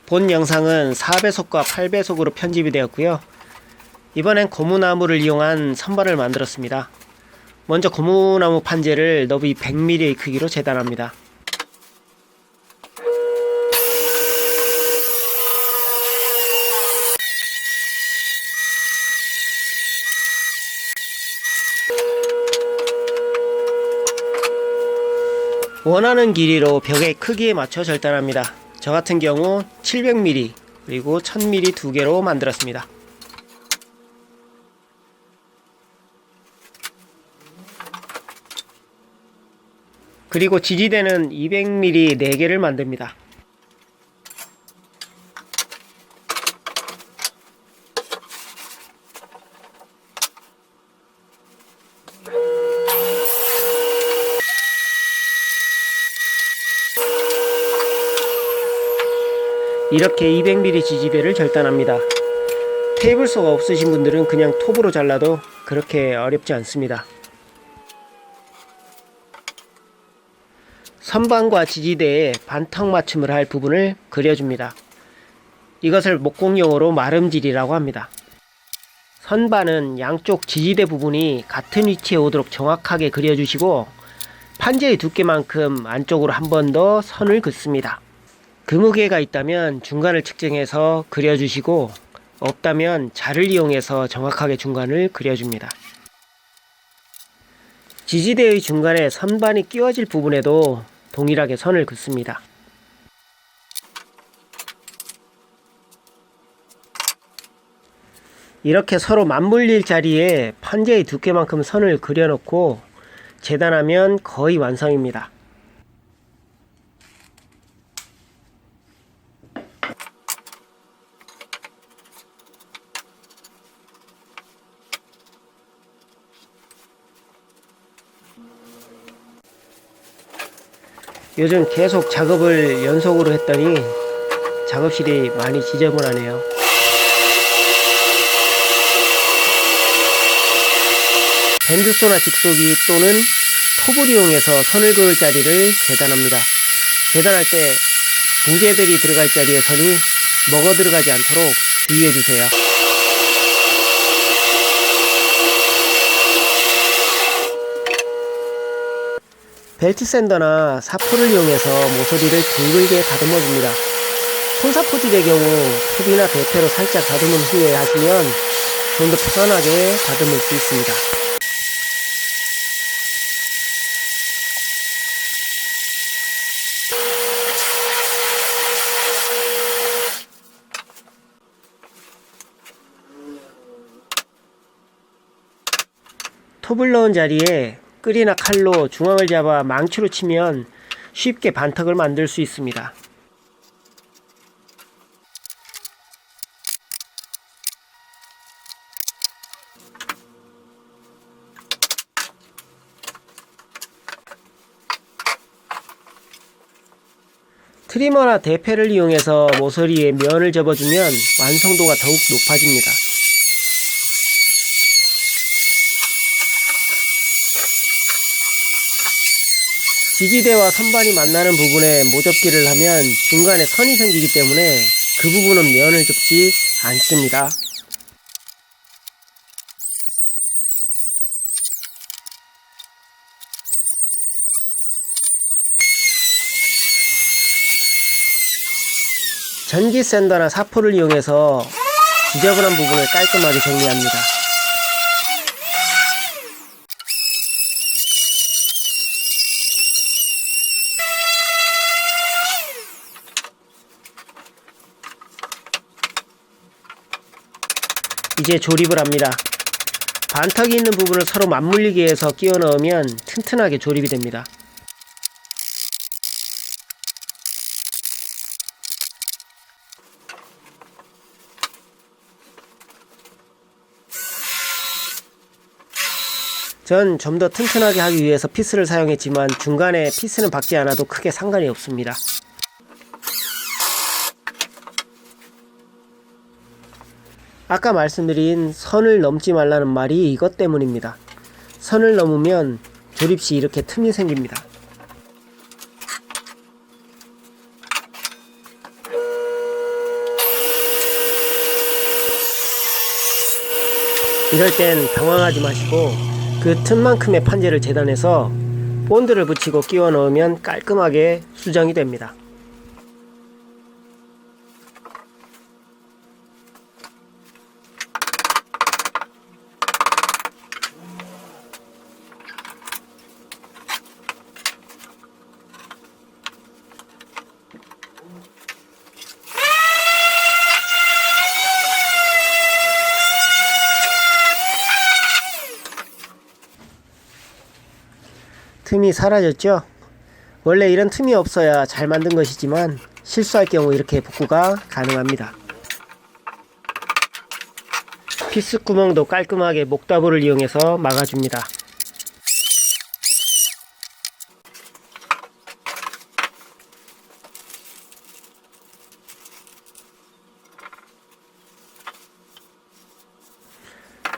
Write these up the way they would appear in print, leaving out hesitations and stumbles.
본 영상은 4배속과 8배속으로 편집이 되었고요. 이번엔 고무나무를 이용한 선반을 만들었습니다. 먼저 고무나무 판재를 너비 100mm의 크기로 재단합니다. 원하는 길이로 벽의 크기에 맞춰 절단합니다. 저 같은 경우 700mm 그리고 1000mm 두 개로 만들었습니다. 그리고 지지대는 200mm 4개를 만듭니다. 이렇게 200mm 지지대를 절단합니다. 테이블소가 없으신 분들은 그냥 톱으로 잘라도 그렇게 어렵지 않습니다. 선반과 지지대에 반턱 맞춤을 할 부분을 그려줍니다. 이것을 목공용어로 마름질이라고 합니다. 선반은 양쪽 지지대 부분이 같은 위치에 오도록 정확하게 그려주시고 판재의 두께만큼 안쪽으로 한 번 더 선을 긋습니다. 금무게가 있다면 중간을 측정해서 그려주시고 없다면 자를 이용해서 정확하게 중간을 그려줍니다. 지지대의 중간에 선반이 끼워질 부분에도 동일하게 선을 긋습니다. 이렇게 서로 맞물릴 자리에 판재의 두께만큼 선을 그려놓고 재단하면 거의 완성입니다. 요즘 계속 작업을 연속으로 했더니 작업실이 많이 지저분하네요. 밴드소나 직소기 또는 톱을 이용해서 선을 그을 자리를 재단합니다. 재단할 때 부재들이 들어갈 자리에 선이 먹어 들어가지 않도록 주의해주세요. 벨트 샌더나 사포를 이용해서 모서리를 둥글게 다듬어 줍니다. 손사포질의 경우 톱이나 대패로 살짝 다듬은 후에 하시면 좀 더 편안하게 다듬을 수 있습니다. 톱을 넣은 자리에 끌이나 칼로 중앙을 잡아 망치로 치면 쉽게 반턱을 만들 수 있습니다. 트리머나 대패를 이용해서 모서리에 면을 접어주면 완성도가 더욱 높아집니다. 지지대와 선반이 만나는 부분에 모접기를 하면 중간에 선이 생기기 때문에 그 부분은 면을 접지 않습니다. 전기 샌더나 사포를 이용해서 지저분한 부분을 깔끔하게 정리합니다. 이제 조립을 합니다. 반턱이 있는 부분을 서로 맞물리게 해서 끼워 넣으면 튼튼하게 조립이 됩니다. 전 좀 더 튼튼하게 하기 위해서 피스를 사용했지만 중간에 피스는 박지 않아도 크게 상관이 없습니다. 아까 말씀드린 선을 넘지 말라는 말이 이것 때문입니다. 선을 넘으면 조립 시 이렇게 틈이 생깁니다. 이럴 땐 당황하지 마시고 그 틈만큼의 판재를 재단해서 본드를 붙이고 끼워 넣으면 깔끔하게 수정이 됩니다. 틈이 사라졌죠? 원래 이런 틈이 없어야 잘 만든 것이지만 실수할 경우 이렇게 복구가 가능합니다. 피스 구멍도 깔끔하게 목다부를 이용해서 막아줍니다.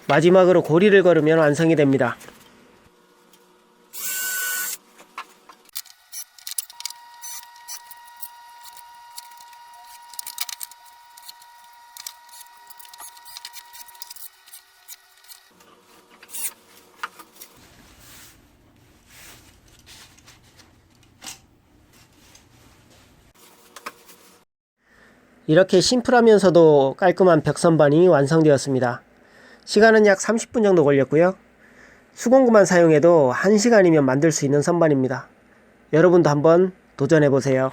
마지막으로 고리를 걸으면 완성이 됩니다. 이렇게 심플하면서도 깔끔한 벽선반이 완성되었습니다. 시간은 약 30분 정도 걸렸고요. 수공구만 사용해도 1시간이면 만들 수 있는 선반입니다. 여러분도 한번 도전해보세요.